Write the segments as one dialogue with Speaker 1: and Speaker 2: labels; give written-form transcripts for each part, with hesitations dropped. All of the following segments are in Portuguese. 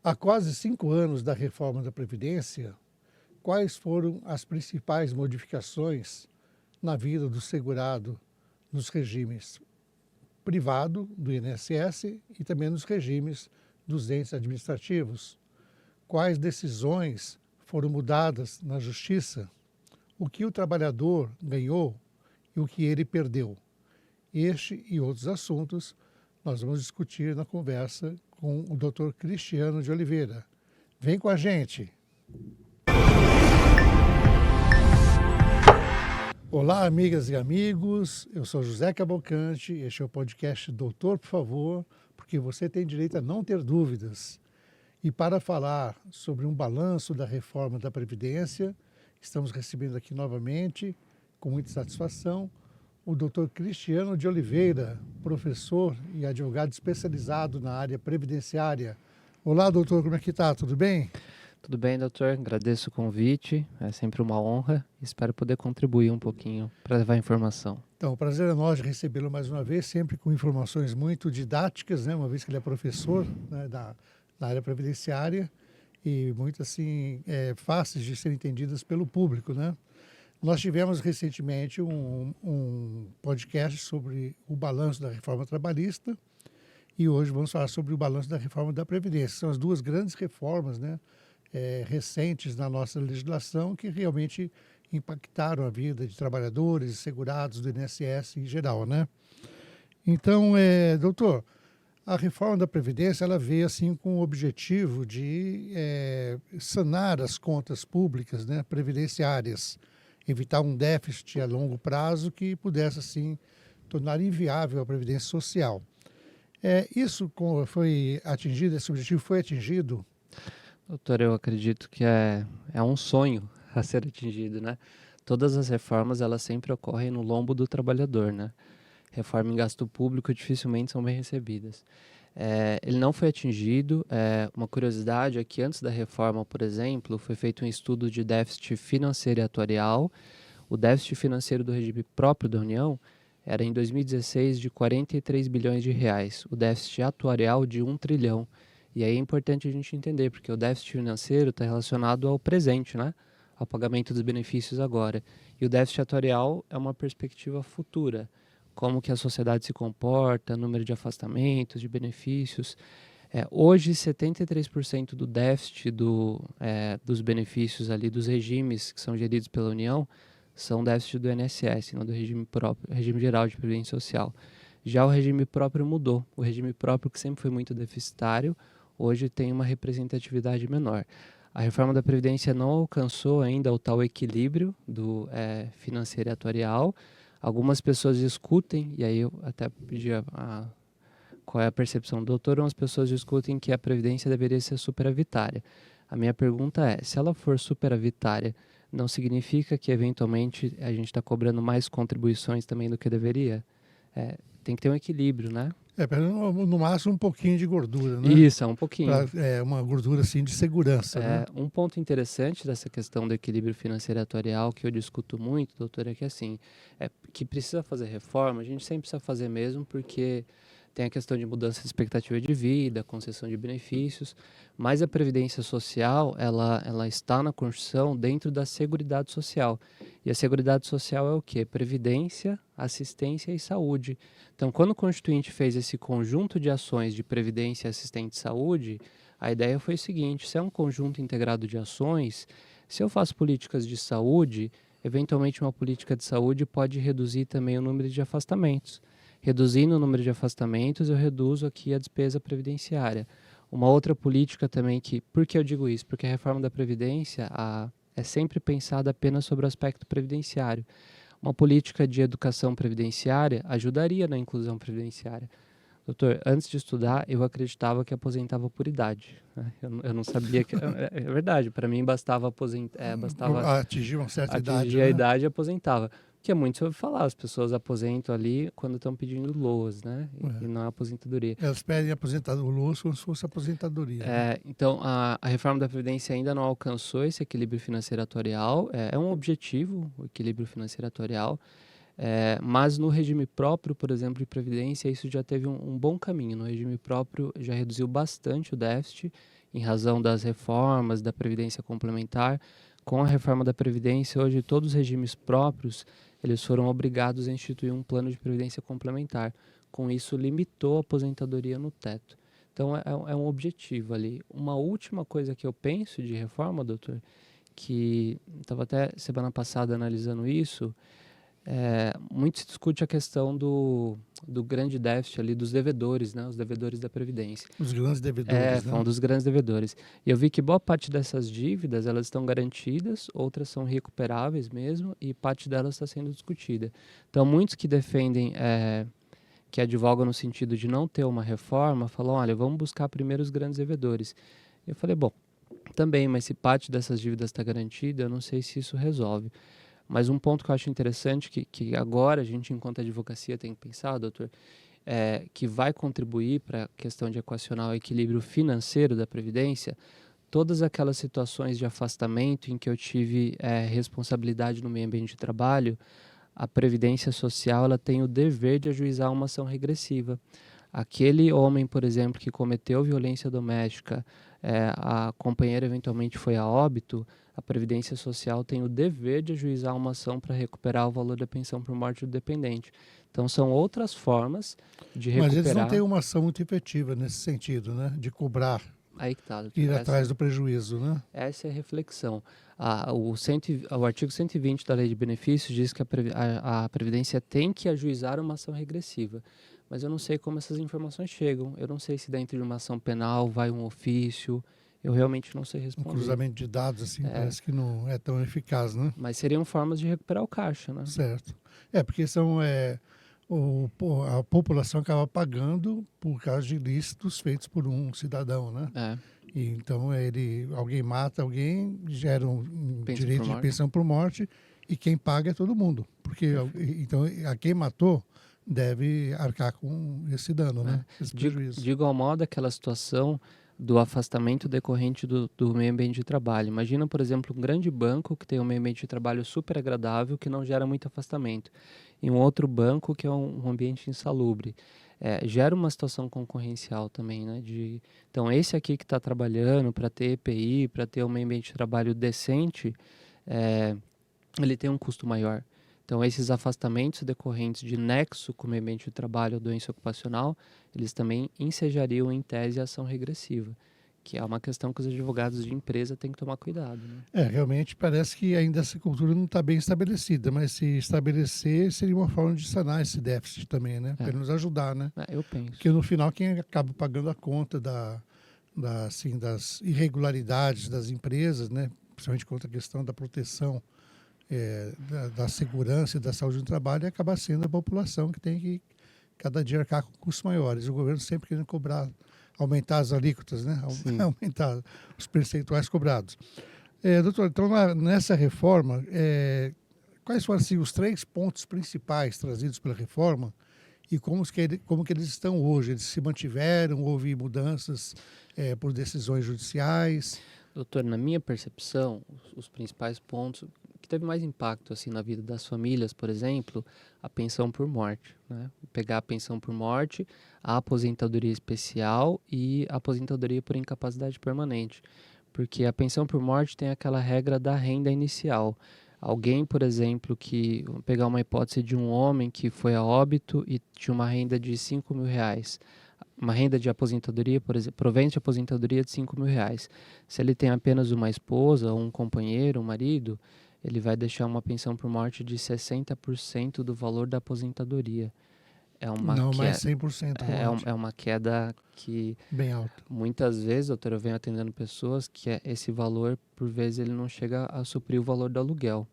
Speaker 1: Há quase 5 anos da reforma da Previdência, quais foram as principais modificações na vida do segurado nos regimes privado do INSS e também nos regimes dos entes administrativos? Quais decisões foram mudadas na Justiça? O que o trabalhador ganhou e o que ele perdeu? Este e outros assuntos nós vamos discutir na conversa com o Dr. Cristiano de Oliveira. Vem com a gente! Olá, amigas e amigos, eu sou José Cavalcante, este é o podcast Doutor, por favor, porque você tem direito a não ter dúvidas. E para falar sobre um balanço da reforma da Previdência, estamos recebendo aqui novamente, com muita satisfação, o Dr. Cristiano de Oliveira, professor e advogado especializado na área previdenciária. Olá, doutor, como é que está? Tudo bem?
Speaker 2: Tudo bem, doutor? Agradeço o convite, é sempre uma honra. Espero poder contribuir um pouquinho para levar informação.
Speaker 1: Então, o prazer é nosso de recebê-lo mais uma vez, sempre com informações muito didáticas, né? Uma vez que ele é professor, né, da área previdenciária e muito assim fáceis de serem entendidas pelo público, né? Nós tivemos recentemente um podcast sobre o balanço da reforma trabalhista e hoje vamos falar sobre o balanço da reforma da Previdência. São as duas grandes reformas, né, recentes na nossa legislação que realmente impactaram a vida de trabalhadores e segurados do INSS em geral, né? Então, doutor, a reforma da Previdência ela veio assim com o objetivo de sanar as contas públicas, né, previdenciárias, evitar um déficit a longo prazo que pudesse, assim, tornar inviável a Previdência Social. Isso foi atingido, esse objetivo foi atingido?
Speaker 2: Doutor, eu acredito que é um sonho a ser atingido, né? Todas as reformas, elas sempre ocorrem no lombo do trabalhador, né? Reforma em gasto público dificilmente são bem recebidas. Ele não foi atingido. Uma curiosidade é que antes da reforma, por exemplo, foi feito um estudo de déficit financeiro e atuarial. O déficit financeiro do regime próprio da União era em 2016 de 43 bilhões de reais, o déficit atuarial de 1 trilhão. E aí é importante a gente entender, porque o déficit financeiro está relacionado ao presente, né? Ao pagamento dos benefícios agora. E o déficit atuarial é uma perspectiva futura, como que a sociedade se comporta, número de afastamentos, de benefícios. Hoje, 73% do déficit dos benefícios ali, dos regimes que são geridos pela União, são déficit do INSS, não do regime próprio, regime geral de previdência social. Já o regime próprio mudou. O regime próprio, que sempre foi muito deficitário, hoje tem uma representatividade menor. A reforma da Previdência não alcançou ainda o tal equilíbrio do financeiro e atuarial. Algumas pessoas discutem, e aí eu até pedi qual é a percepção do doutor, umas pessoas discutem que a Previdência deveria ser superavitária. A minha pergunta é, se ela for superavitária, não significa que eventualmente a gente está cobrando mais contribuições também do que deveria? Tem que ter um equilíbrio, né?
Speaker 1: No máximo um pouquinho de gordura, né?
Speaker 2: Isso, é um pouquinho.
Speaker 1: Uma gordura assim de segurança, né?
Speaker 2: Um ponto interessante dessa questão do equilíbrio financeiro e atuarial que eu discuto muito, doutor, é que assim, que precisa fazer reforma, a gente sempre precisa fazer mesmo, porque tem a questão de mudança de expectativa de vida, concessão de benefícios, mas a Previdência Social, ela está na Constituição dentro da Seguridade Social. E a Seguridade Social é o quê? Previdência, assistência e saúde. Então, quando o Constituinte fez esse conjunto de ações de previdência, assistência e saúde, a ideia foi o seguinte, se é um conjunto integrado de ações, se eu faço políticas de saúde, eventualmente uma política de saúde pode reduzir também o número de afastamentos. Reduzindo o número de afastamentos, eu reduzo aqui a despesa previdenciária. Uma outra política também por que eu digo isso? Porque a reforma da Previdência é sempre pensada apenas sobre o aspecto previdenciário. Uma política de educação previdenciária ajudaria na inclusão previdenciária. Doutor, antes de estudar, eu acreditava que aposentava por idade. Né? Eu não sabia que... É verdade, para mim bastava bastava
Speaker 1: Atingir uma certa idade,
Speaker 2: atingir a
Speaker 1: né?
Speaker 2: idade e aposenava. Que é muito sobre falar, as pessoas aposentam ali quando estão pedindo LOAS, né? E não a aposentadoria.
Speaker 1: Elas pedem aposentadoria como se fosse aposentadoria. Né?
Speaker 2: Então, a reforma da Previdência ainda não alcançou esse equilíbrio financeiro atuarial. É um objetivo, o equilíbrio financeiro atuarial. Mas no regime próprio, por exemplo, de Previdência, isso já teve um bom caminho. No regime próprio já reduziu bastante o déficit em razão das reformas da Previdência Complementar. Com a reforma da Previdência, hoje todos os regimes próprios, eles foram obrigados a instituir um plano de Previdência Complementar. Com isso, limitou a aposentadoria no teto. Então, é um objetivo ali. Uma última coisa que eu penso de reforma, doutor, que estava até semana passada analisando isso, muito se discute a questão do grande déficit ali dos devedores, né? Os devedores da Previdência.
Speaker 1: Os grandes devedores,
Speaker 2: Foi um dos grandes devedores. E eu vi que boa parte dessas dívidas, elas estão garantidas, outras são recuperáveis mesmo, e parte delas está sendo discutida. Então, muitos que defendem, que advogam no sentido de não ter uma reforma, falam, olha, vamos buscar primeiro os grandes devedores. Eu falei, bom, também, mas se parte dessas dívidas está garantida, eu não sei se isso resolve. Mas um ponto que eu acho interessante, que agora a gente, enquanto advocacia, tem que pensar, doutor, que vai contribuir para a questão de equacionar o equilíbrio financeiro da Previdência, todas aquelas situações de afastamento em que eu tive responsabilidade no meio ambiente de trabalho, a Previdência Social ela tem o dever de ajuizar uma ação regressiva. Aquele homem, por exemplo, que cometeu violência doméstica, a companheira eventualmente foi a óbito, a Previdência Social tem o dever de ajuizar uma ação para recuperar o valor da pensão por morte do dependente. Então, são outras formas de recuperar...
Speaker 1: Mas eles não têm uma ação muito efetiva nesse sentido, né? De cobrar,
Speaker 2: Aí que tá,
Speaker 1: ir atrás do prejuízo, né?
Speaker 2: Essa é a reflexão. O artigo 120 da Lei de Benefícios diz que a Previdência tem que ajuizar uma ação regressiva. Mas eu não sei como essas informações chegam. Eu não sei se dentro de uma ação penal vai um ofício. Eu realmente não sei responder.
Speaker 1: Um cruzamento de dados, assim, parece que não é tão eficaz, né?
Speaker 2: Mas seriam formas de recuperar o caixa, né?
Speaker 1: Certo. Porque a população acaba pagando por causa de ilícitos feitos por um cidadão, né? E então alguém mata alguém, gera um direito de pensão por morte e quem paga é todo mundo. Porque então a quem matou deve arcar com esse dano, né? Esse prejuízo.
Speaker 2: De igual modo, aquela situação do afastamento decorrente do meio ambiente de trabalho. Imagina, por exemplo, um grande banco que tem um meio ambiente de trabalho super agradável, que não gera muito afastamento, e um outro banco que é um ambiente insalubre. Gera uma situação concorrencial também, né? Então, esse aqui que está trabalhando para ter EPI, para ter um meio ambiente de trabalho decente, ele tem um custo maior. Então, esses afastamentos decorrentes de nexo com o meio ambiente de trabalho ou doença ocupacional, eles também ensejariam, em tese, a ação regressiva, que é uma questão que os advogados de empresa têm que tomar cuidado, né?
Speaker 1: Realmente parece que ainda essa cultura não está bem estabelecida, mas se estabelecer seria uma forma de sanar esse déficit também, né? Para nos ajudar, né?
Speaker 2: Eu penso.
Speaker 1: Porque no final quem acaba pagando a conta das irregularidades das empresas, né? Principalmente contra a questão da proteção da segurança e da saúde do trabalho, acaba sendo a população que tem que cada dia arcar com custos maiores. O governo sempre querendo aumentar as alíquotas, né? Aumentar os percentuais cobrados. Doutor, então nessa reforma, quais foram assim, os 3 pontos principais trazidos pela reforma e como que eles estão hoje? Eles se mantiveram? Houve mudanças por decisões judiciais?
Speaker 2: Doutor, na minha percepção, os principais pontos que teve mais impacto assim na vida das famílias, por exemplo, a pensão por morte, né? Pegar a pensão por morte, a aposentadoria especial e a aposentadoria por incapacidade permanente, porque a pensão por morte tem aquela regra da renda inicial. Alguém, por exemplo, vou pegar uma hipótese de um homem que foi a óbito e tinha uma renda de R$5.000, uma renda de aposentadoria, por exemplo, provento de aposentadoria de R$5.000. Se ele tem apenas uma esposa, um companheiro, um marido, ele vai deixar uma pensão por morte de 60% do valor da aposentadoria.
Speaker 1: Não mais 100%.
Speaker 2: É uma queda que...
Speaker 1: bem alta.
Speaker 2: Muitas vezes, doutor, eu venho atendendo pessoas que esse valor, por vezes, ele não chega a suprir o valor do aluguel.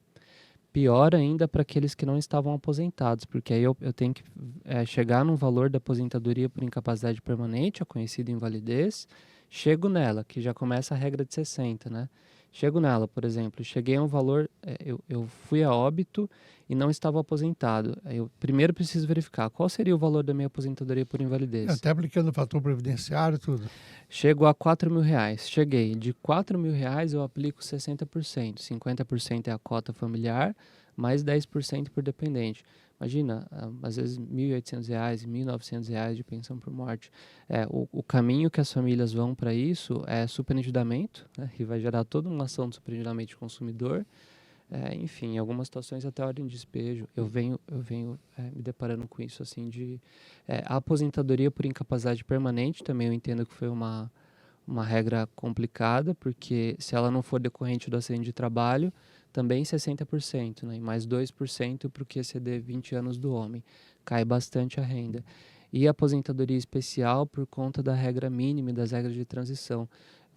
Speaker 2: Pior ainda para aqueles que não estavam aposentados, porque aí eu tenho que chegar no valor da aposentadoria por incapacidade permanente, a conhecida invalidez, chego nela, que já começa a regra de 60, né? Chego nela, por exemplo, cheguei a um valor, eu fui a óbito e não estava aposentado. Eu primeiro preciso verificar qual seria o valor da minha aposentadoria por invalidez.
Speaker 1: Até aplicando o fator previdenciário e tudo.
Speaker 2: Chego a R$4.000. Cheguei. De R$4.000 eu aplico 60%. 50% é a cota familiar, mais 10% por dependente. Imagina, às vezes R$ 1.800, R$ 1.900 de pensão por morte. O caminho que as famílias vão para isso é superendividamento, né, que vai gerar toda uma ação de superendividamento do consumidor. Enfim, em algumas situações até ordem de despejo. Eu venho me deparando com isso, assim, a aposentadoria por incapacidade permanente, também eu entendo que foi uma regra complicada, porque se ela não for decorrente do acidente de trabalho, também 60%, né? E mais 2% para o QCD 20 anos do homem. Cai bastante a renda. E a aposentadoria especial por conta da regra mínima e das regras de transição.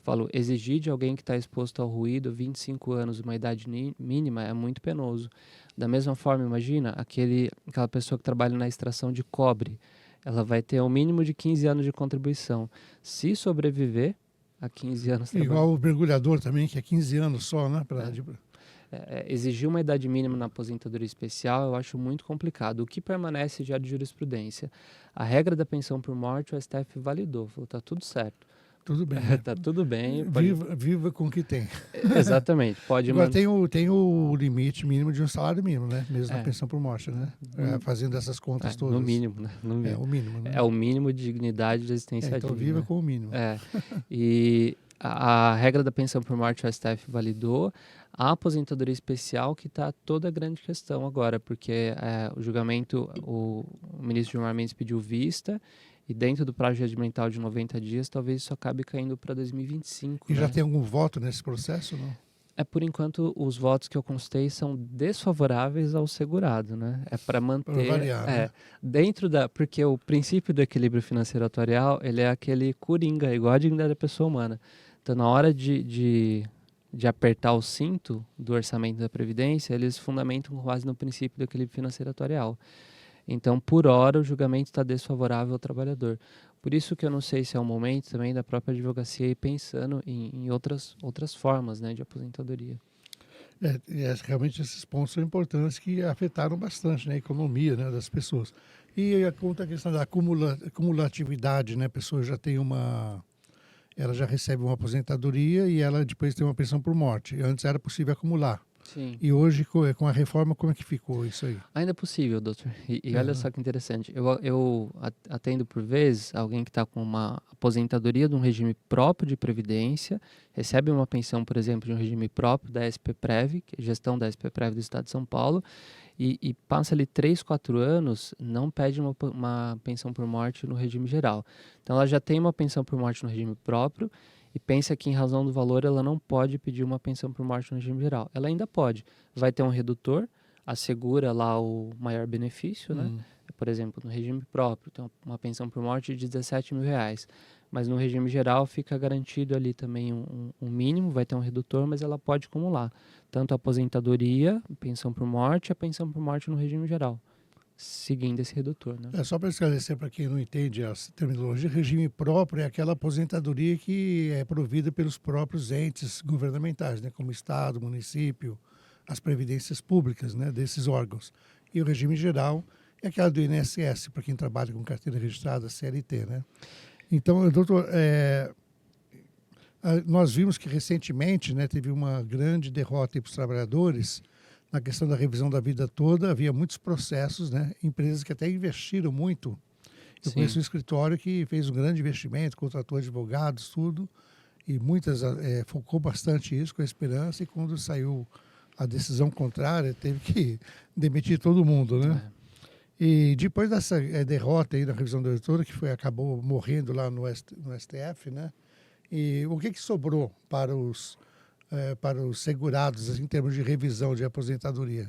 Speaker 2: Falo, exigir de alguém que está exposto ao ruído 25 anos, uma idade mínima, é muito penoso. Da mesma forma, imagina, aquela pessoa que trabalha na extração de cobre, ela vai ter o mínimo de 15 anos de contribuição. Se sobreviver a 15 anos trabalhando...
Speaker 1: Igual o mergulhador também, que é 15 anos só, né?
Speaker 2: Exigir uma idade mínima na aposentadoria especial eu acho muito complicado. O que permanece já de jurisprudência? A regra da pensão por morte o STF validou, falou, tá tudo certo.
Speaker 1: Tudo bem. Né?
Speaker 2: Tá tudo bem.
Speaker 1: Viva com o que tem.
Speaker 2: Exatamente. Pode
Speaker 1: Agora tem o limite mínimo de um salário mínimo, né? Mesmo na pensão por morte, né? Fazendo essas contas todas.
Speaker 2: No mínimo, né? No mínimo.
Speaker 1: O mínimo, né?
Speaker 2: É o mínimo de dignidade de existência
Speaker 1: então
Speaker 2: digna.
Speaker 1: viva com o mínimo.
Speaker 2: E a regra da pensão por morte o STF validou. A aposentadoria especial que está toda a grande questão agora, porque o julgamento, o ministro Gilmar Mendes pediu vista, e dentro do prazo regimental de 90 dias, talvez isso acabe caindo para 2025.
Speaker 1: E
Speaker 2: né?
Speaker 1: já tem algum voto nesse processo, não?
Speaker 2: Por enquanto, os votos que eu consultei são desfavoráveis ao segurado, né? É para manter...
Speaker 1: Para variar, né?
Speaker 2: Porque o princípio do equilíbrio financeiro atuarial, ele é aquele coringa, igual a dignidade da pessoa humana. Então, na hora de apertar o cinto do orçamento da Previdência, eles fundamentam quase no princípio do equilíbrio financeiro atuarial. Então, por hora, o julgamento está desfavorável ao trabalhador. Por isso que eu não sei se é o momento também da própria advocacia ir pensando em outras formas, né, de aposentadoria.
Speaker 1: Realmente esses pontos são importantes que afetaram bastante, né, a economia, né, das pessoas. E a questão da cumulatividade, né, a pessoa já tem ela já recebe uma aposentadoria e ela depois tem uma pensão por morte. Antes era possível acumular.
Speaker 2: Sim.
Speaker 1: E hoje, com a reforma, como é que ficou isso aí?
Speaker 2: Ainda é possível, doutor. E olha só que interessante. Eu atendo, por vezes, alguém que está com uma aposentadoria de um regime próprio de previdência, recebe uma pensão, por exemplo, de um regime próprio da SPPrev, que é a gestão da SPPrev do Estado de São Paulo, e passa ali 3, 4 anos, não pede uma pensão por morte no regime geral. Então, ela já tem uma pensão por morte no regime próprio, e pensa que, em razão do valor, ela não pode pedir uma pensão por morte no regime geral. Ela ainda pode. Vai ter um redutor, assegura lá o maior benefício, né? Por exemplo, no regime próprio, tem uma pensão por morte de R$17.000. Mas no regime geral fica garantido ali também um mínimo, vai ter um redutor, mas ela pode acumular. Tanto a aposentadoria, pensão por morte, a pensão por morte no regime geral, seguindo esse redutor, né?
Speaker 1: Só para esclarecer para quem não entende a terminologia, regime próprio é aquela aposentadoria que é provida pelos próprios entes governamentais, né, como Estado, município, as previdências públicas, né, desses órgãos. E o regime geral é aquela do INSS, para quem trabalha com carteira registrada, CLT, né? Então, doutor, nós vimos que recentemente, né, teve uma grande derrota para os trabalhadores na questão da revisão da vida toda. Havia muitos processos, né? Empresas que até investiram muito. Eu conheço um escritório que fez um grande investimento, contratou advogados, tudo, e muitas focou bastante isso com a esperança, e quando saiu a decisão contrária, teve que demitir todo mundo, né? E depois dessa derrota aí na revisão da vida toda, que acabou morrendo lá no STF, né? E o que sobrou para os segurados em termos de revisão de aposentadoria?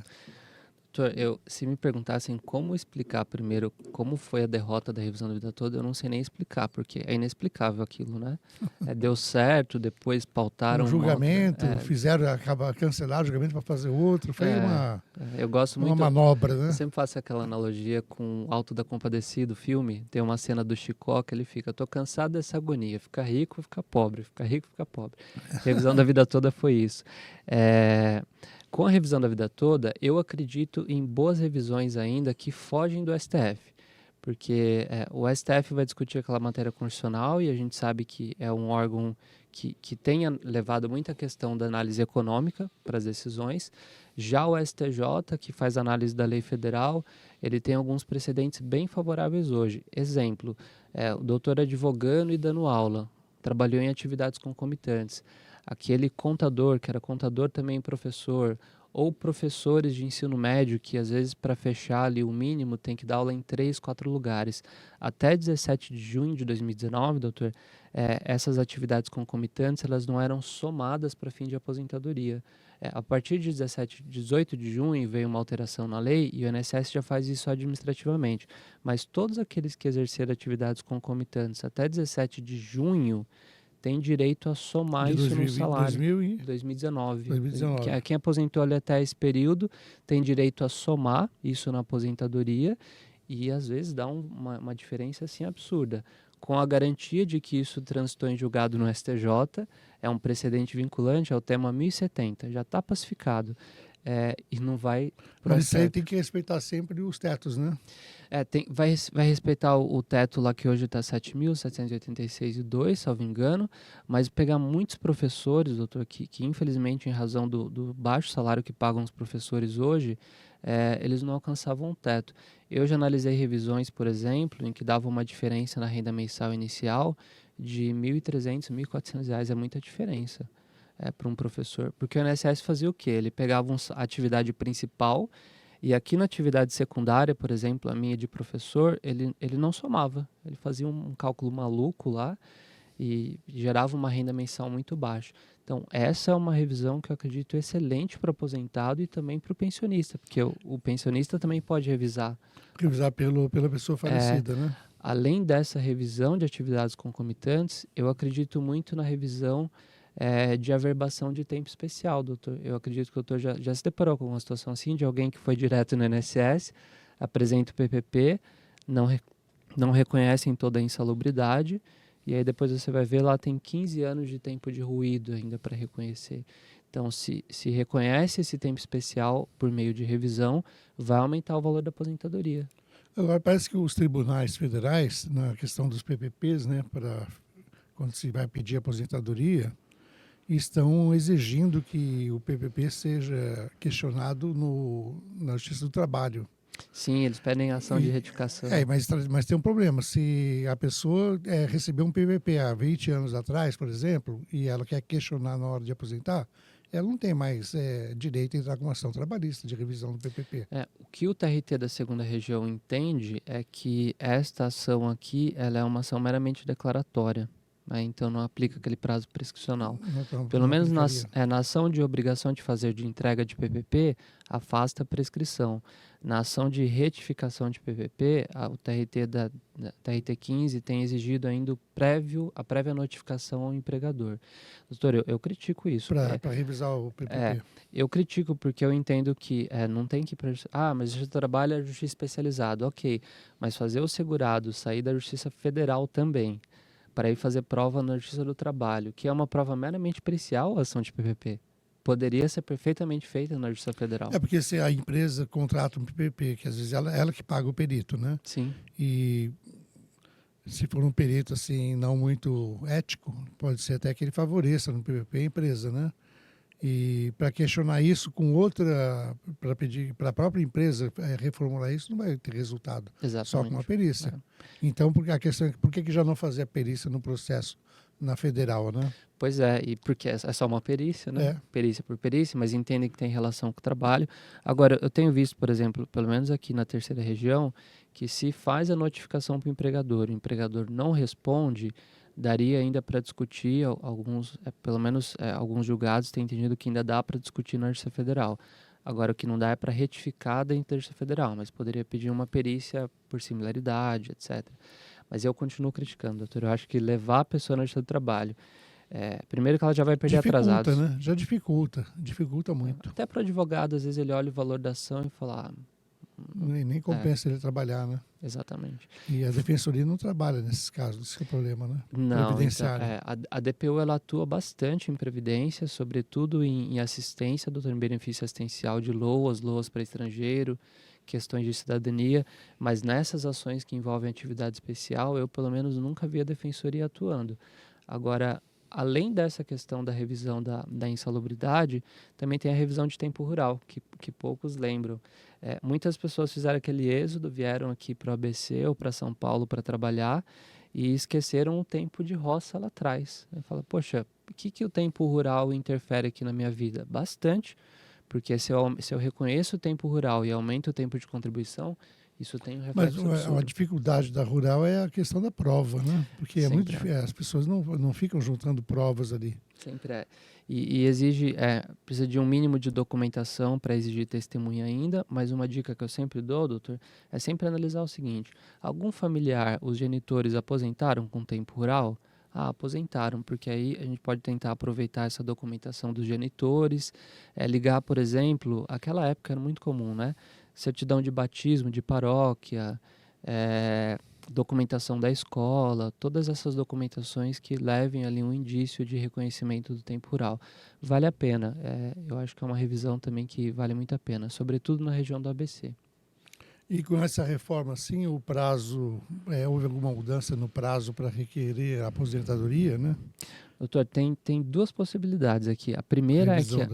Speaker 2: Doutor, se me perguntassem como explicar primeiro como foi a derrota da revisão da vida toda, eu não sei nem explicar, porque é inexplicável aquilo, né? Deu certo, depois pautaram
Speaker 1: um julgamento, cancelaram o julgamento para fazer outro, foi
Speaker 2: eu gosto muito,
Speaker 1: uma manobra, né?
Speaker 2: Eu sempre faço aquela analogia com Alto da Compadecida, do filme, tem uma cena do Chicó que ele fica, tô cansado dessa agonia, fica rico, fica pobre, fica rico, fica pobre. A revisão da vida toda foi isso. Com a revisão da vida toda, eu acredito em boas revisões ainda que fogem do STF. porque o STF vai discutir aquela matéria constitucional e a gente sabe que é um órgão que tenha levado muita questão da análise econômica para as decisões. Já o STJ, que faz análise da lei federal, ele tem alguns precedentes bem favoráveis hoje. Exemplo, o doutor advogando e dando aula, trabalhou em atividades concomitantes. Aquele contador, que era contador também professor, ou professores de ensino médio, que às vezes para fechar ali o mínimo tem que dar aula em 3, 4 lugares. Até 17 de junho de 2019, doutor, essas atividades concomitantes elas não eram somadas para fim de aposentadoria. A partir de 18 de junho veio uma alteração na lei e o INSS já faz isso administrativamente. Mas todos aqueles que exerceram atividades concomitantes até 17 de junho tem direito a somar
Speaker 1: De
Speaker 2: isso no salário.
Speaker 1: 2019.
Speaker 2: 2019. Quem aposentou ali até esse período tem direito a somar isso na aposentadoria e às vezes dá uma diferença assim absurda. Com a garantia de que isso transitou em julgado no STJ, é um precedente vinculante, é o tema 1070, já está pacificado. E não vai...
Speaker 1: Mas isso aí tem que respeitar sempre os tetos, né?
Speaker 2: Vai respeitar o teto lá que hoje está 7.786,2, salvo engano, mas pegar muitos professores, doutor, que infelizmente em razão do baixo salário que pagam os professores hoje, eles não alcançavam o teto. Eu já analisei revisões, por exemplo, em que dava uma diferença na renda mensal inicial de R$ 1.300, R$ 1.400, é muita diferença. Para um professor, porque o INSS fazia o quê? Ele pegava a atividade principal e aqui na atividade secundária, por exemplo, a minha de professor, ele não somava, ele fazia um cálculo maluco lá e gerava uma renda mensal muito baixa. Então, essa é uma revisão que eu acredito excelente para o aposentado e também para o pensionista, porque o pensionista também pode revisar.
Speaker 1: Revisar pela pessoa falecida, né?
Speaker 2: Além dessa revisão de atividades concomitantes, eu acredito muito na revisão de averbação de tempo especial, doutor. Eu acredito que o doutor já se deparou com uma situação assim, de alguém que foi direto no INSS, apresenta o PPP, não reconhecem toda a insalubridade, e aí depois você vai ver lá tem 15 anos de tempo de ruído ainda para reconhecer. Então, se reconhece esse tempo especial por meio de revisão, vai aumentar o valor da aposentadoria.
Speaker 1: Agora, parece que os tribunais federais, na questão dos PPPs, né, para quando se vai pedir aposentadoria, estão exigindo que o PPP seja questionado na Justiça do Trabalho.
Speaker 2: Sim, eles pedem ação de retificação.
Speaker 1: Mas tem um problema. Se a pessoa recebeu um PPP há 20 anos atrás, por exemplo, e ela quer questionar na hora de aposentar, ela não tem mais direito a entrar com uma ação trabalhista de revisão do PPP.
Speaker 2: O que o TRT da segunda região entende é que esta ação aqui ela é uma ação meramente declaratória. Então não aplica aquele prazo prescricional. Pelo menos na ação de obrigação de fazer de entrega de PPP, afasta a prescrição. Na ação de retificação de PPP, o TRT da TRT 15 tem exigido ainda a prévia notificação ao empregador. Doutor, eu critico isso.
Speaker 1: Para revisar o PPP.
Speaker 2: Eu critico porque eu entendo que não tem que... mas você trabalha justiça especializada, ok. Mas fazer o segurado sair da Justiça Federal também, para ir fazer prova na Justiça do Trabalho, que é uma prova meramente pericial, a ação de PPP. Poderia ser perfeitamente feita na Justiça Federal.
Speaker 1: Porque se a empresa contrata um PPP, que às vezes ela que paga o perito, né?
Speaker 2: Sim.
Speaker 1: E se for um perito assim não muito ético, pode ser até que ele favoreça no PPP a empresa, né? E para questionar isso com outra, para pedir para a própria empresa reformular isso, não vai ter resultado.
Speaker 2: Exatamente.
Speaker 1: Só com uma perícia. Então, porque a questão é por que já não fazer a perícia no processo na federal, né?
Speaker 2: Pois e porque é só uma perícia, né? Perícia por perícia, mas entendem que tem relação com o trabalho. Agora, eu tenho visto, por exemplo, pelo menos aqui na terceira região, que se faz a notificação para o empregador não responde, daria ainda para discutir, pelo menos alguns julgados têm entendido que ainda dá para discutir na Justiça Federal. Agora, o que não dá é para retificar dentro da Justiça Federal, mas poderia pedir uma perícia por similaridade, etc. Mas eu continuo criticando, doutor. Eu acho que levar a pessoa na Justiça do Trabalho, primeiro que ela já vai perder atrasados.
Speaker 1: Né? Já dificulta muito.
Speaker 2: Até para o advogado, às vezes ele olha o valor da ação e fala...
Speaker 1: Nem compensa ele trabalhar, né?
Speaker 2: Exatamente.
Speaker 1: E a defensoria não trabalha nesses casos, esse é o problema, né?
Speaker 2: Não,
Speaker 1: previdenciário.
Speaker 2: A DPU ela atua bastante em previdência, sobretudo em assistência, doutor, em benefício assistencial de LOAS para estrangeiro, questões de cidadania, mas nessas ações que envolvem atividade especial, eu pelo menos nunca vi a defensoria atuando. Agora, além dessa questão da revisão da insalubridade, também tem a revisão de tempo rural, que poucos lembram. Muitas pessoas fizeram aquele êxodo, vieram aqui para o ABC ou para São Paulo para trabalhar e esqueceram o tempo de roça lá atrás. Fala, poxa, o que o tempo rural interfere aqui na minha vida? Bastante, porque se eu reconheço o tempo rural e aumento o tempo de contribuição, isso tem um
Speaker 1: Mas
Speaker 2: reflexo
Speaker 1: a
Speaker 2: absurdo.
Speaker 1: dificuldade da rural é a questão da prova, né? Porque é muito
Speaker 2: Sempre
Speaker 1: difícil, as pessoas não ficam juntando provas ali.
Speaker 2: Sempre é. E exige, precisa de um mínimo de documentação para exigir testemunha ainda, mas uma dica que eu sempre dou, doutor, é sempre analisar o seguinte: algum familiar, os genitores aposentaram com tempo rural? Ah, aposentaram, porque aí a gente pode tentar aproveitar essa documentação dos genitores, ligar, por exemplo, aquela época era muito comum, né? Certidão de batismo de paróquia, documentação da escola, todas essas documentações que levem ali um indício de reconhecimento do tempo rural. Vale a pena, eu acho que é uma revisão também que vale muito a pena, sobretudo na região do ABC.
Speaker 1: E com essa reforma, sim, o prazo, houve alguma mudança no prazo para requerer a aposentadoria, né?
Speaker 2: Doutor, tem duas possibilidades aqui. A primeira
Speaker 1: Revisão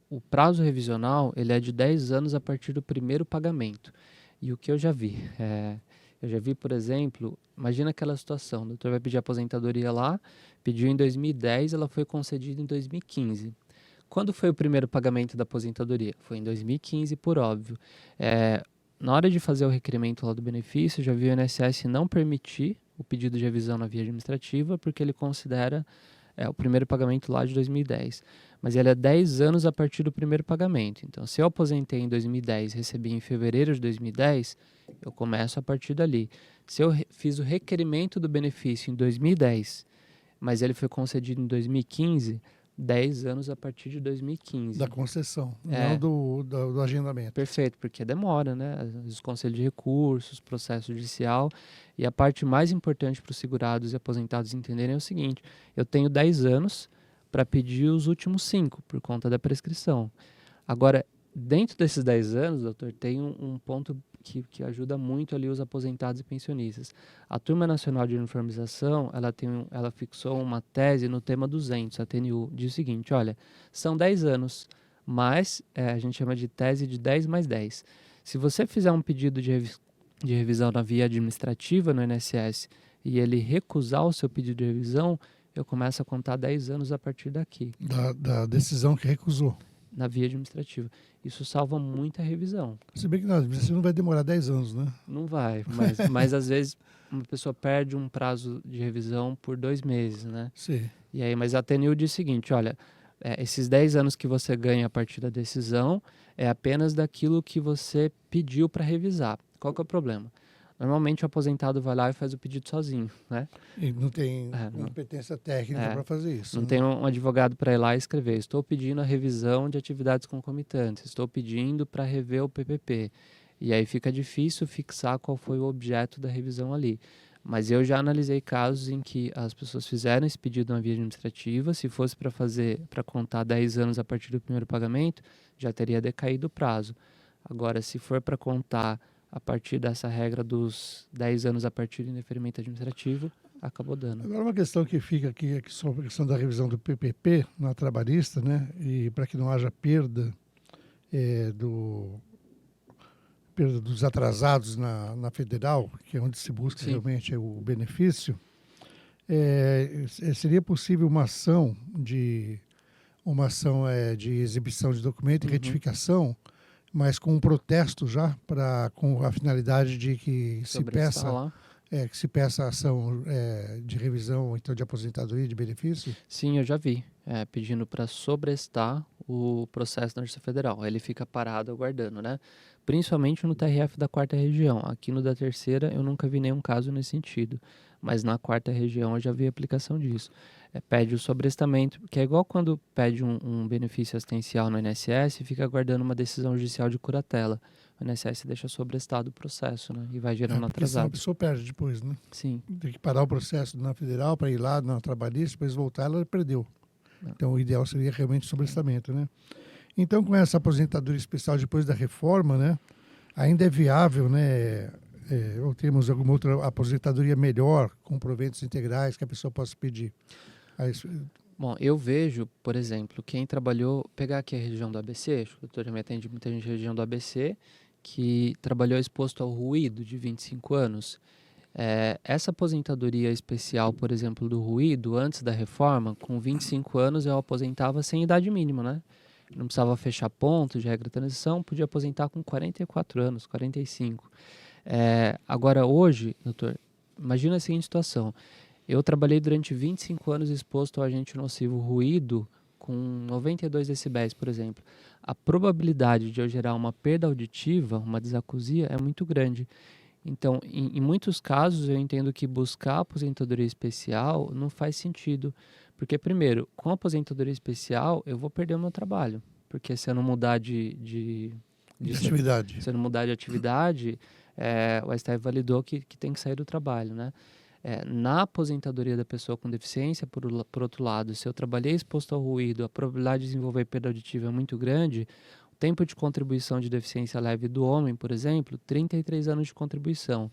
Speaker 2: o prazo revisional ele é de 10 anos a partir do primeiro pagamento. E o que eu já vi? Por exemplo, imagina aquela situação, o doutor vai pedir aposentadoria lá, pediu em 2010, ela foi concedida em 2015. Quando foi o primeiro pagamento da aposentadoria? Foi em 2015, por óbvio. Na hora de fazer o requerimento lá do benefício, já vi o INSS não permitir o pedido de revisão na via administrativa, porque ele considera o primeiro pagamento lá de 2010. Mas ele é 10 anos a partir do primeiro pagamento. Então, se eu aposentei em 2010 e recebi em fevereiro de 2010, eu começo a partir dali. Se eu fiz o requerimento do benefício em 2010, mas ele foi concedido em 2015, 10 anos a partir de 2015.
Speaker 1: da concessão, não do agendamento.
Speaker 2: Perfeito, porque demora, né? Os conselhos de recursos, processo judicial. E a parte mais importante para os segurados e aposentados entenderem é o seguinte: eu tenho 10 anos para pedir os últimos 5, por conta da prescrição. Agora, dentro desses 10 anos, doutor, tem um ponto que ajuda muito ali os aposentados e pensionistas. A Turma Nacional de Uniformização, ela fixou uma tese no tema 200, a TNU, diz o seguinte: olha, são 10 anos, mas a gente chama de tese de 10 mais 10. Se você fizer um pedido de revisão na via administrativa no INSS e ele recusar o seu pedido de revisão, eu começo a contar 10 anos a partir daqui.
Speaker 1: Da decisão que recusou.
Speaker 2: Na via administrativa. Isso salva muita revisão.
Speaker 1: Se bem que na administração não vai demorar 10 anos, né?
Speaker 2: Não vai, mas às vezes uma pessoa perde um prazo de revisão por 2 meses, né?
Speaker 1: Sim.
Speaker 2: E aí, mas a TNU diz o seguinte: olha, esses 10 anos que você ganha a partir da decisão é apenas daquilo que você pediu para revisar. Qual que é o problema? Normalmente o aposentado vai lá e faz o pedido sozinho, né?
Speaker 1: E não tem competência técnica para fazer isso.
Speaker 2: Não
Speaker 1: né?
Speaker 2: tem um advogado para ir lá e escrever: estou pedindo a revisão de atividades concomitantes, estou pedindo para rever o PPP. E aí fica difícil fixar qual foi o objeto da revisão ali. Mas eu já analisei casos em que as pessoas fizeram esse pedido na via administrativa. Se fosse para contar 10 anos a partir do primeiro pagamento, já teria decaído o prazo. Agora, se for para contar a partir dessa regra dos 10 anos a partir do indeferimento administrativo, acabou dando.
Speaker 1: Agora, uma questão que fica aqui é sobre a questão da revisão do PPP na trabalhista, né? E para que não haja perda dos atrasados na federal, que é onde se busca
Speaker 2: Sim.
Speaker 1: realmente o benefício, seria possível uma ação de exibição de documento e retificação, mas com um protesto já, com a finalidade de que se peça ação de revisão, então de aposentadoria, de benefício?
Speaker 2: Sim, eu já vi, pedindo para sobrestar o processo da Justiça Federal. Ele fica parado aguardando, né? Principalmente no TRF da 4ª Região. Aqui no da 3ª eu nunca vi nenhum caso nesse sentido, mas na 4ª Região eu já vi a aplicação disso. Pede o sobrestamento, que é igual quando pede um benefício assistencial no INSS e fica aguardando uma decisão judicial de curatela. O INSS deixa sobrestado o processo, né? E vai gerando atrasado.
Speaker 1: A pessoa perde depois, né?
Speaker 2: Sim.
Speaker 1: Tem que parar o processo na federal para ir lá na trabalhista, depois voltar, ela perdeu. Então, o ideal seria realmente o sobrestamento, né? Então, com essa aposentadoria especial depois da reforma, né, ainda é viável, né, ou temos alguma outra aposentadoria melhor, com proventos integrais que a pessoa possa pedir? Aí,
Speaker 2: Bom, eu vejo, por exemplo, quem trabalhou, pegar aqui a região do ABC, acho que o doutor já me atende muita gente na região do ABC, que trabalhou exposto ao ruído de 25 anos. Essa aposentadoria especial, por exemplo, do ruído, antes da reforma, com 25 anos eu aposentava sem idade mínima, né? Não precisava fechar ponto de regra de transição, podia aposentar com 44 anos, 45. Agora, hoje, doutor, imagina a seguinte situação. Eu trabalhei durante 25 anos exposto ao agente nocivo ruído com 92 decibéis, por exemplo. A probabilidade de eu gerar uma perda auditiva, uma desacusia, é muito grande. Então, em muitos casos, eu entendo que buscar aposentadoria especial não faz sentido. Porque, primeiro, com aposentadoria especial, eu vou perder o meu trabalho. Porque se eu não mudar de
Speaker 1: atividade.
Speaker 2: se eu não mudar de atividade, o STF validou que tem que sair do trabalho, né? Na aposentadoria da pessoa com deficiência, por outro lado, se eu trabalhei exposto ao ruído, a probabilidade de desenvolver perda auditiva é muito grande. O tempo de contribuição de deficiência leve do homem, por exemplo, 33 anos de contribuição.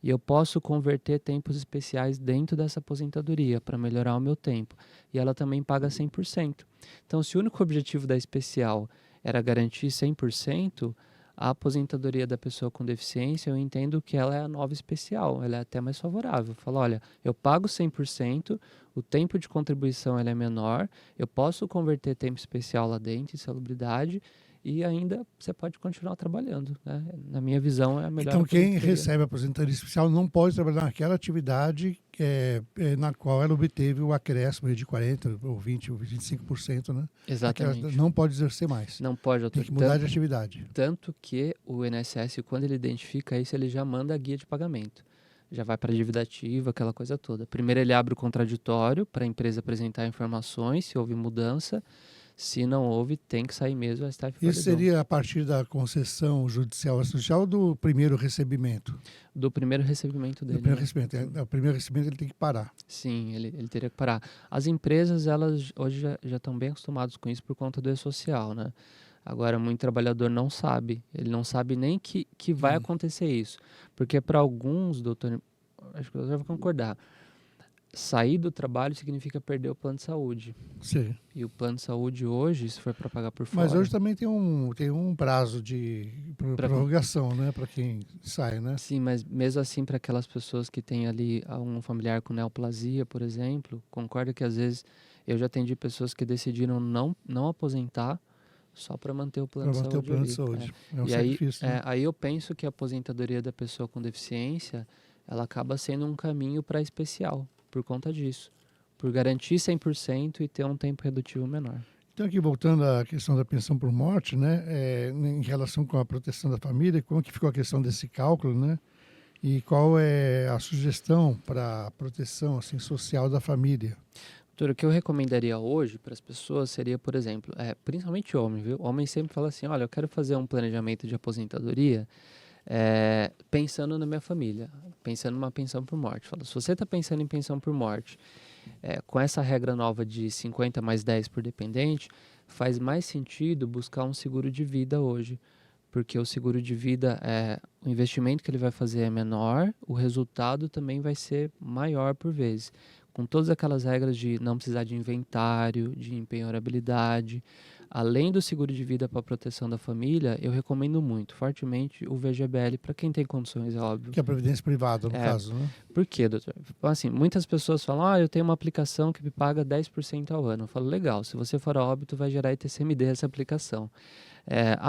Speaker 2: E eu posso converter tempos especiais dentro dessa aposentadoria para melhorar o meu tempo. E ela também paga 100%. Então, se o único objetivo da especial era garantir 100%, a aposentadoria da pessoa com deficiência, eu entendo que ela é a nova especial, ela é até mais favorável. Fala, olha, eu pago 100%, o tempo de contribuição ele é menor, eu posso converter tempo especial lá dentro, insalubridade, e ainda você pode continuar trabalhando, né? Na minha visão, é a melhor
Speaker 1: Então, quem
Speaker 2: aposentadoria.
Speaker 1: recebe a aposentadoria especial não pode trabalhar naquela atividade na qual ela obteve o acréscimo de 40%, ou 20%, ou 25%, né?
Speaker 2: Exatamente.
Speaker 1: Aquela não pode exercer mais.
Speaker 2: Não pode, doutor.
Speaker 1: Tem que mudar de atividade.
Speaker 2: Tanto que o INSS, quando ele identifica isso, ele já manda a guia de pagamento. Já vai para a dívida ativa, aquela coisa toda. Primeiro ele abre o contraditório para a empresa apresentar informações, se houve mudança. Se não houve, tem que sair mesmo, a STF validou.
Speaker 1: Isso seria a partir da concessão judicial associada ou do primeiro recebimento?
Speaker 2: Do primeiro recebimento dele.
Speaker 1: Do primeiro
Speaker 2: né?
Speaker 1: recebimento. O primeiro recebimento ele tem que parar.
Speaker 2: Sim, ele teria que parar. As empresas, elas hoje já estão bem acostumadas com isso por conta do e-social, né? Agora, muito trabalhador não sabe. Ele não sabe nem que vai acontecer isso. Porque para alguns, doutor, acho que o doutor vai concordar, sair do trabalho significa perder o plano de saúde.
Speaker 1: Sim.
Speaker 2: E o plano de saúde hoje, se for para pagar por fora...
Speaker 1: Mas hoje também tem um prazo de prorrogação, né? Para quem sai, né?
Speaker 2: Sim, mas mesmo assim, para aquelas pessoas que têm ali um familiar com neoplasia, por exemplo, concordo que às vezes eu já atendi pessoas que decidiram não aposentar só para manter o plano de
Speaker 1: Para manter o
Speaker 2: saúde.
Speaker 1: plano de saúde. É um sacrifício, né?
Speaker 2: Aí eu penso que a aposentadoria da pessoa com deficiência, ela acaba sendo um caminho para especial, por conta disso. Por garantir 100% e ter um tempo redutivo menor.
Speaker 1: Então, aqui voltando à questão da pensão por morte, né, em relação com a proteção da família, como que ficou a questão desse cálculo, né, e qual é a sugestão para a proteção assim, social da família?
Speaker 2: Doutor, o que eu recomendaria hoje para as pessoas seria, por exemplo, principalmente homem, viu? Homem sempre fala assim, olha, eu quero fazer um planejamento de aposentadoria pensando na minha família, pensando numa pensão por morte. Fala, se você está pensando em pensão por morte, com essa regra nova de 50 mais 10 por dependente, faz mais sentido buscar um seguro de vida hoje, porque o seguro de vida, o investimento que ele vai fazer é menor, o resultado também vai ser maior por vezes. Com todas aquelas regras de não precisar de inventário, de empenhorabilidade, além do seguro de vida para a proteção da família, eu recomendo muito, fortemente, o VGBL para quem tem condições, é óbvio.
Speaker 1: Que é a previdência privada, no caso, né?
Speaker 2: Por quê, doutor? Assim, muitas pessoas falam, eu tenho uma aplicação que me paga 10% ao ano. Eu falo, legal, se você for a óbito, vai gerar ITCMD essa aplicação.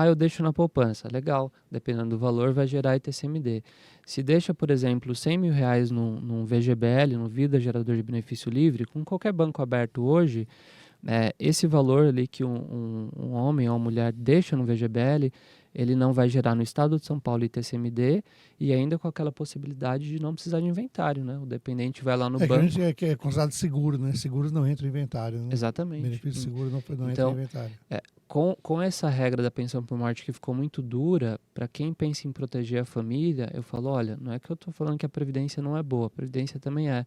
Speaker 2: Eu deixo na poupança. Legal, dependendo do valor, vai gerar ITCMD. Se deixa, por exemplo, R$100 mil num VGBL, no Vida Gerador de Benefício Livre, com qualquer banco aberto hoje, esse valor ali que um homem ou uma mulher deixa no VGBL, ele não vai gerar no estado de São Paulo ITCMD e ainda com aquela possibilidade de não precisar de inventário, né? O dependente vai lá no banco...
Speaker 1: Que é considerado seguro, né? Seguro não entra em inventário, né?
Speaker 2: Exatamente.
Speaker 1: Benefício seguro não entra
Speaker 2: Então,
Speaker 1: em inventário.
Speaker 2: com essa regra da pensão por morte que ficou muito dura, para quem pensa em proteger a família, eu falo, olha, não é que eu estou falando que a Previdência não é boa, a Previdência também é,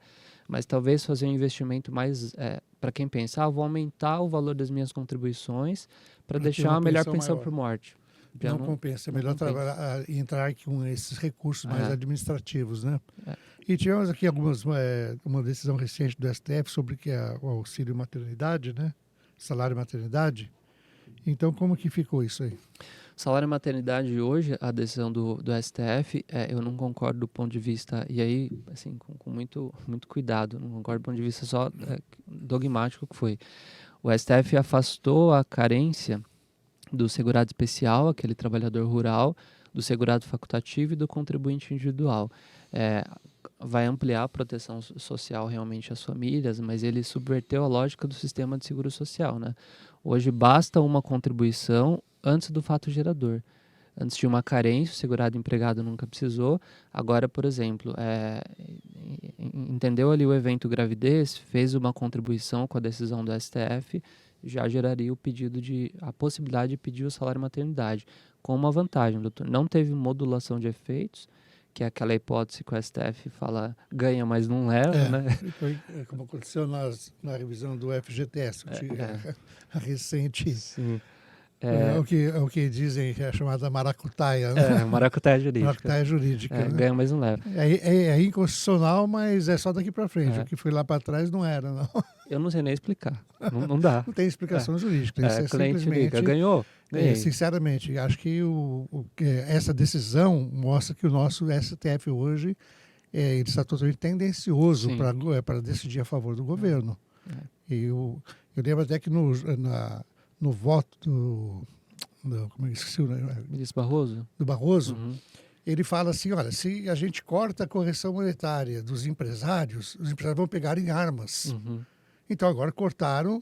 Speaker 2: mas talvez fazer um investimento mais, para quem pensa, vou aumentar o valor das minhas contribuições para deixar uma melhor pensão por morte.
Speaker 1: Não compensa, é melhor trabalhar, entrar com esses recursos mais administrativos, né? E tivemos aqui uma decisão recente do STF sobre que o auxílio maternidade, né? Salário maternidade. Então, como que ficou isso aí?
Speaker 2: Salário maternidade hoje, a decisão do STF, eu não concordo do ponto de vista, e aí, assim, com muito, muito cuidado, não concordo do ponto de vista só dogmático que foi. O STF afastou a carência do segurado especial, aquele trabalhador rural, do segurado facultativo e do contribuinte individual. Vai ampliar a proteção social realmente às famílias, mas ele subverteu a lógica do sistema de seguro social, né? Hoje basta uma contribuição antes do fato gerador. Antes tinha uma carência, o segurado empregado nunca precisou. Agora, por exemplo, entendeu ali o evento gravidez, fez uma contribuição com a decisão do STF, já geraria a possibilidade de pedir o salário maternidade, com uma vantagem, doutor. Não teve modulação de efeitos, que é aquela hipótese que o STF fala ganha, mas não leva, né?
Speaker 1: Foi como aconteceu na revisão do FGTS, a recente.
Speaker 2: Sim.
Speaker 1: O que dizem que é chamada maracutaia, né?
Speaker 2: Maracutaia jurídica.
Speaker 1: Maracutaia jurídica, né?
Speaker 2: Ganha, mas não leva.
Speaker 1: É inconstitucional, mas é só daqui para frente. O que foi lá para trás não era, não.
Speaker 2: Eu não sei nem explicar. Não dá.
Speaker 1: Não tem explicação jurídica. Isso
Speaker 2: simplesmente ganhou.
Speaker 1: Sinceramente, acho que essa decisão mostra que o nosso STF hoje ele está totalmente tendencioso para decidir a favor do governo. E eu lembro até que no voto como é que esqueci o nome?
Speaker 2: Ministro Barroso?
Speaker 1: Do Barroso, ele fala assim, olha, se a gente corta a correção monetária dos empresários, os empresários vão pegar em armas. Então agora cortaram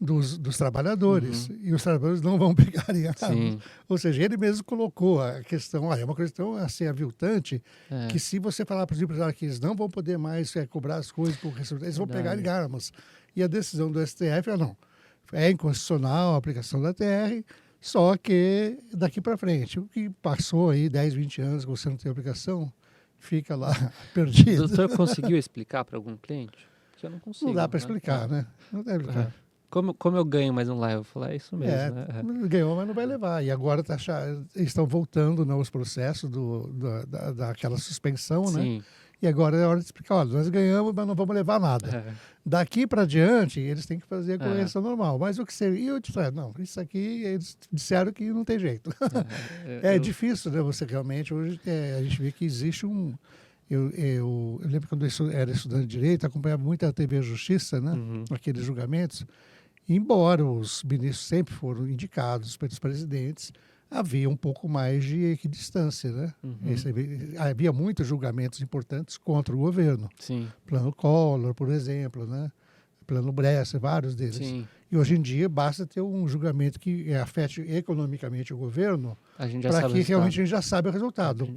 Speaker 1: dos trabalhadores, e os trabalhadores não vão pegar em armas.
Speaker 2: Sim.
Speaker 1: Ou seja, ele mesmo colocou a questão, olha, é uma questão assim aviltante, que se você falar para os empresários que eles não vão poder mais cobrar as coisas, eles vão pegar em armas. E a decisão do STF não. É inconstitucional a aplicação da TR, só que daqui para frente, o que passou aí 10, 20 anos que você não tem aplicação, fica lá perdido.
Speaker 2: O doutor conseguiu explicar para algum cliente? Porque eu não consigo.
Speaker 1: Não dá para explicar, né? Não dá para explicar.
Speaker 2: Como eu ganho, mas não levo? Eu falei, é isso mesmo.
Speaker 1: Ganhou, mas não vai levar. E agora estão voltando os processos daquela suspensão,
Speaker 2: Sim.
Speaker 1: né? E agora é hora de explicar, olha, nós ganhamos, mas não vamos levar nada. Daqui para diante, eles têm que fazer a correção normal. Mas o que seria? E eu disse, não, isso aqui, eles disseram que não tem jeito. Difícil, né? Você realmente, hoje, a gente vê que existe um... Eu lembro quando eu era estudante de Direito, acompanhava muito a TV Justiça, né? Aqueles julgamentos. Embora os ministros sempre foram indicados pelos presidentes, havia um pouco mais de equidistância, né? Havia muitos julgamentos importantes contra o governo.
Speaker 2: Sim.
Speaker 1: Plano Collor, por exemplo, né? Plano Bresser, vários deles.
Speaker 2: Sim.
Speaker 1: E hoje em dia basta ter um julgamento que afete economicamente o governo para que realmente a gente já sabe o resultado.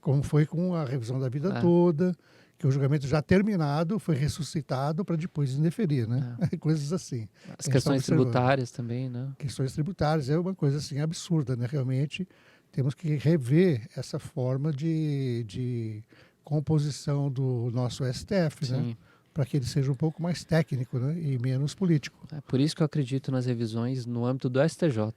Speaker 1: Como foi com a revisão da vida toda, que o julgamento já terminado foi ressuscitado para depois indeferir, né? Coisas assim.
Speaker 2: As questões tributárias também, né?
Speaker 1: Questões tributárias é uma coisa assim absurda, né? Realmente temos que rever essa forma de composição do nosso STF, né? Para que ele seja um pouco mais técnico, né? E menos político.
Speaker 2: É por isso que eu acredito nas revisões no âmbito do STJ.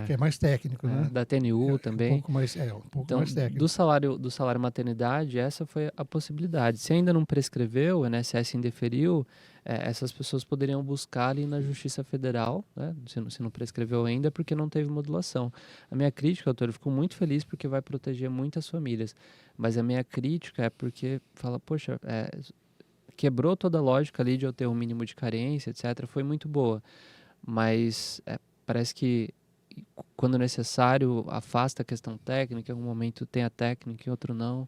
Speaker 1: Que é mais técnico, né?
Speaker 2: Da TNU também.
Speaker 1: Um pouco mais técnico.
Speaker 2: Do salário maternidade, essa foi a possibilidade. Se ainda não prescreveu, o INSS indeferiu, essas pessoas poderiam buscar ali na Justiça Federal, né? Se não prescreveu ainda, porque não teve modulação. A minha crítica, doutor, eu fico muito feliz porque vai proteger muitas famílias. Mas a minha crítica é porque fala, poxa, quebrou toda a lógica ali de eu ter um mínimo de carência, etc. Foi muito boa. Mas parece que, quando necessário, afasta a questão técnica. Em um momento tem a técnica, em outro não.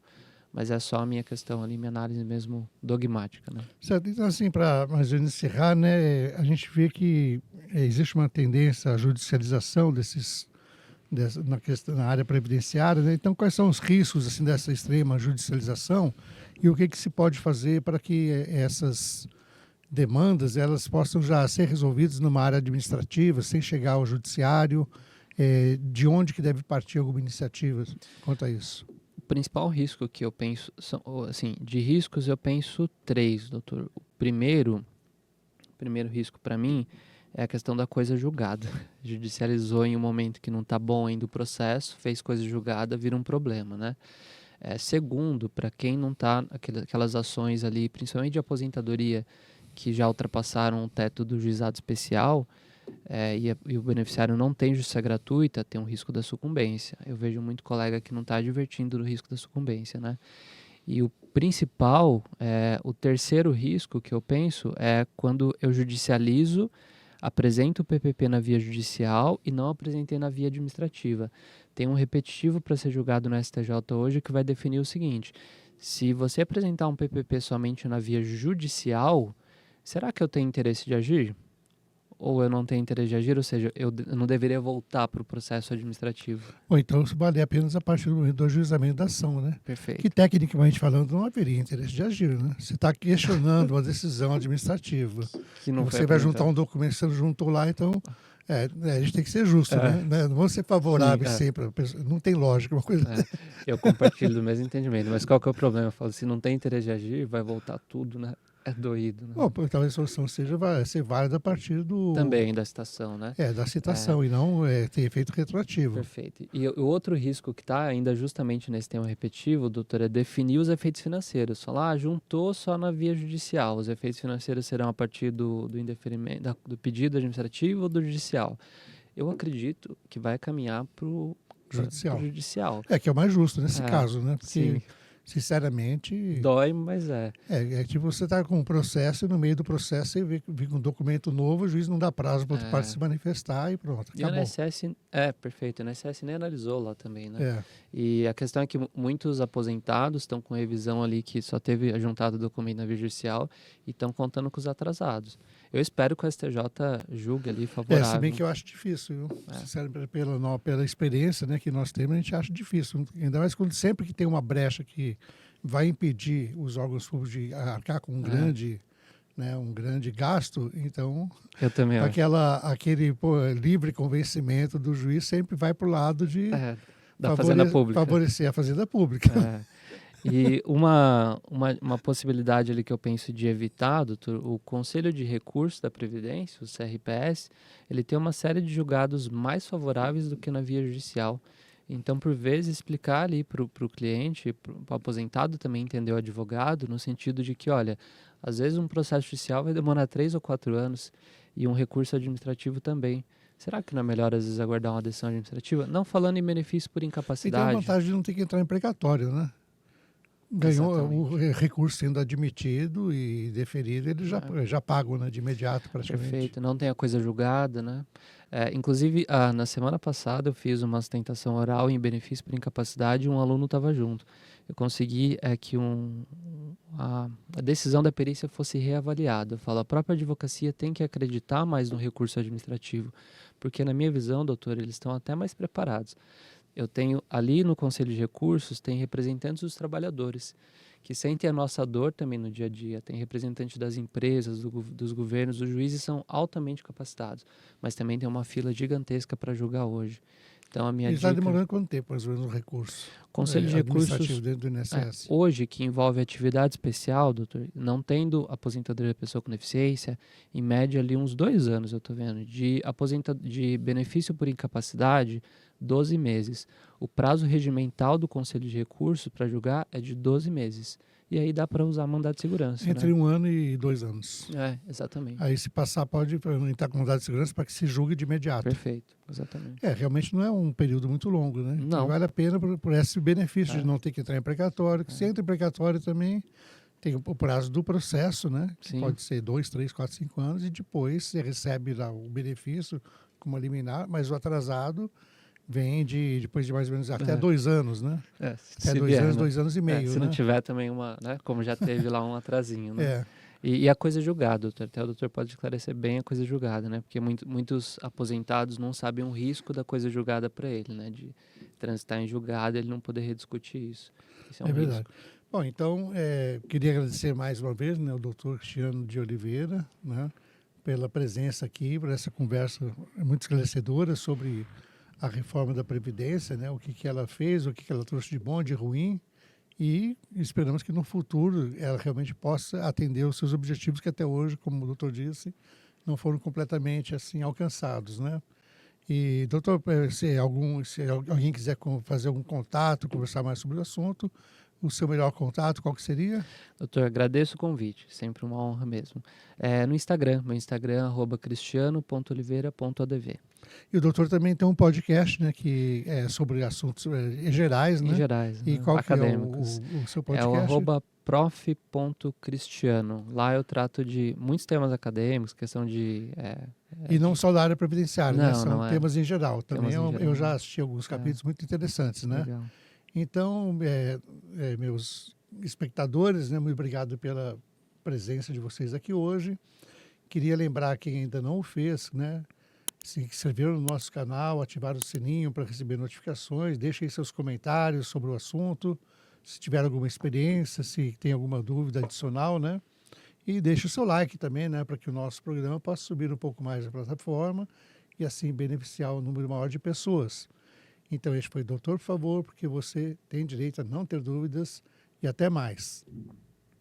Speaker 2: Mas é só a minha questão ali, minha análise mesmo dogmática, né?
Speaker 1: Certo. Então, assim, para mais encerrar, né, a gente vê que existe uma tendência à judicialização na área previdenciária, né? Então, quais são os riscos assim, dessa extrema judicialização e o que se pode fazer para que demandas, elas possam já ser resolvidas numa área administrativa, sem chegar ao judiciário? De onde que deve partir alguma iniciativa quanto a isso?
Speaker 2: O principal risco que eu penso, assim, de riscos eu penso três, doutor. O primeiro risco para mim é a questão da coisa julgada. Judicializou em um momento que não está bom ainda o processo, fez coisa julgada, vira um problema, né? Segundo, para quem não está, aquelas ações ali, principalmente de aposentadoria, que já ultrapassaram o teto do juizado especial, e o beneficiário não tem justiça gratuita, tem um risco da sucumbência. Eu vejo muito colega que não está advertindo do risco da sucumbência, né? E o principal, o terceiro risco que eu penso é quando eu judicializo, apresento o PPP na via judicial e não apresentei na via administrativa. Tem um repetitivo para ser julgado no STJ hoje que vai definir o seguinte: se você apresentar um PPP somente na via judicial, será que eu tenho interesse de agir? Ou eu não tenho interesse de agir, ou seja, eu não deveria voltar para o processo administrativo.
Speaker 1: Ou então isso vale apenas a partir do momento do ajuizamento da ação, né?
Speaker 2: Perfeito.
Speaker 1: Que tecnicamente falando não haveria interesse de agir, né? Você está questionando uma decisão administrativa.
Speaker 2: Que não
Speaker 1: Você vai juntar um documento que você juntou lá, então a gente tem que ser justo, né? Não vamos ser favoráveis sempre. Não tem lógica uma coisa.
Speaker 2: Eu compartilho do mesmo entendimento, mas qual que é o problema? Eu falo, se não tem interesse de agir, vai voltar tudo, né? É doído, né?
Speaker 1: Bom, talvez a solução seja ser válida a partir do...
Speaker 2: Também da citação, né?
Speaker 1: Da citação, e não ter efeito retroativo.
Speaker 2: Perfeito. E o outro risco que está ainda justamente nesse tema repetitivo, doutor, é definir os efeitos financeiros. Falar, juntou só na via judicial. Os efeitos financeiros serão a partir do indeferimento, do pedido administrativo ou do judicial. Eu acredito que vai caminhar para o judicial.
Speaker 1: Que é o mais justo nesse caso, né? Porque,
Speaker 2: sim.
Speaker 1: Sinceramente...
Speaker 2: Dói, mas é.
Speaker 1: É tipo você está com um processo e no meio do processo você vê um documento novo, o juiz não dá prazo para outra parte se manifestar e pronto, acabou.
Speaker 2: E o INSS, perfeito, o INSS nem analisou lá também, né?
Speaker 1: É.
Speaker 2: E a questão é que muitos aposentados estão com revisão ali que só teve juntado o documento na via judicial e estão contando com os atrasados. Eu espero que o STJ julgue ali favorável.
Speaker 1: Se bem que eu acho difícil, viu? Sinceramente, pela experiência, né, que nós temos, a gente acha difícil. Ainda mais quando sempre que tem uma brecha que vai impedir os órgãos públicos de arcar com um grande gasto, então
Speaker 2: eu também
Speaker 1: aquele livre convencimento do juiz sempre vai para o lado de
Speaker 2: da Fazenda Pública.
Speaker 1: Favorecer a Fazenda Pública.
Speaker 2: E uma possibilidade ali que eu penso de evitar, doutor, o Conselho de Recursos da Previdência, o CRPS, ele tem uma série de julgados mais favoráveis do que na via judicial. Então, por vezes, explicar ali para o cliente, para o aposentado também entender o advogado, no sentido de que, olha, às vezes um processo judicial vai demorar 3 ou 4 anos e um recurso administrativo também. Será que não é melhor, às vezes, aguardar uma decisão administrativa? Não falando em benefício por incapacidade.
Speaker 1: E tem a vantagem de não ter que entrar em precatório, né? Ganhou o recurso sendo admitido e deferido, ele já pagam, né, de imediato praticamente.
Speaker 2: Perfeito, não tem a coisa julgada, né? Inclusive, na semana passada eu fiz uma sustentação oral em benefício por incapacidade e um aluno estava junto. Eu consegui que a decisão da perícia fosse reavaliada. Eu falo, a própria advocacia tem que acreditar mais no recurso administrativo, porque na minha visão, doutor, eles estão até mais preparados. Eu tenho ali no Conselho de Recursos, tem representantes dos trabalhadores, que sentem a nossa dor também no dia a dia. Tem representantes das empresas, dos governos, os juízes são altamente capacitados, mas também tem uma fila gigantesca para julgar hoje. Então, a minha dica...
Speaker 1: está demorando quanto tempo, mais ou menos, um recurso?
Speaker 2: Conselho de Recursos,
Speaker 1: dentro do INSS.
Speaker 2: Hoje, que envolve atividade especial, doutor, não tendo aposentadoria da pessoa com deficiência, em média ali uns 2 anos, eu estou vendo, de benefício por incapacidade, 12 meses. O prazo regimental do Conselho de Recursos para julgar é de 12 meses. E aí dá para usar mandado de segurança.
Speaker 1: Entre 1 ano e 2 anos.
Speaker 2: Exatamente.
Speaker 1: Aí se passar pode entrar com mandado de segurança para que se julgue de imediato.
Speaker 2: Perfeito, exatamente.
Speaker 1: Realmente não é um período muito longo, né?
Speaker 2: Não.
Speaker 1: E vale a pena por esse benefício de não ter que entrar em precatório. Se entra em precatório também tem o prazo do processo, né? Que pode ser 2, 3, 4, 5 anos e depois você recebe lá o benefício como liminar, mas o atrasado vem depois de mais ou menos até 2 anos, né?
Speaker 2: Se
Speaker 1: até 2
Speaker 2: vier,
Speaker 1: anos,
Speaker 2: né?
Speaker 1: 2 anos e meio,
Speaker 2: se
Speaker 1: né?
Speaker 2: não tiver também como já teve lá um atrasinho, né? E a coisa julgada, doutor, até o doutor pode esclarecer bem a coisa julgada, né? Porque muitos aposentados não sabem o risco da coisa julgada para ele, né? De transitar em julgado e ele não poder rediscutir isso. Isso é um
Speaker 1: verdade.
Speaker 2: risco.
Speaker 1: Bom, então, queria agradecer mais uma vez, né, o doutor Cristiano de Oliveira, né, pela presença aqui, por essa conversa muito esclarecedora sobre a reforma da Previdência, né, o que que ela fez, o que que ela trouxe de bom, de ruim, e esperamos que no futuro ela realmente possa atender os seus objetivos que até hoje, como o doutor disse, não foram completamente assim alcançados, né? E, doutor, se alguém quiser fazer algum contato, conversar mais sobre o assunto, o seu melhor contato, qual que seria?
Speaker 2: Doutor, agradeço o convite, sempre uma honra mesmo. No Instagram, meu Instagram é @cristiano.oliveira.adv.
Speaker 1: E o doutor também tem um podcast, né, que é sobre assuntos gerais,
Speaker 2: Em
Speaker 1: né?
Speaker 2: gerais,
Speaker 1: E
Speaker 2: né,
Speaker 1: qual que é
Speaker 2: acadêmicos.
Speaker 1: o seu
Speaker 2: É o
Speaker 1: podcast?
Speaker 2: @prof.cristiano. Lá eu trato de muitos temas acadêmicos, questão de...
Speaker 1: E não só da área previdenciária, né?
Speaker 2: Não,
Speaker 1: São
Speaker 2: não é.
Speaker 1: temas em geral. Também
Speaker 2: Temas em
Speaker 1: eu
Speaker 2: geral.
Speaker 1: já assisti alguns
Speaker 2: É,
Speaker 1: capítulos muito interessantes, né?
Speaker 2: legal.
Speaker 1: Então, meus espectadores, né, muito obrigado pela presença de vocês aqui hoje. Queria lembrar quem ainda não o fez, né? Se inscreveram no nosso canal, ativar o sininho para receber notificações, deixem seus comentários sobre o assunto, se tiver alguma experiência, se tem alguma dúvida adicional, né? E deixe o seu like também, né, para que o nosso programa possa subir um pouco mais na plataforma e assim beneficiar um número maior de pessoas. Então, este foi Doutor, por favor, porque você tem direito a não ter dúvidas e até mais.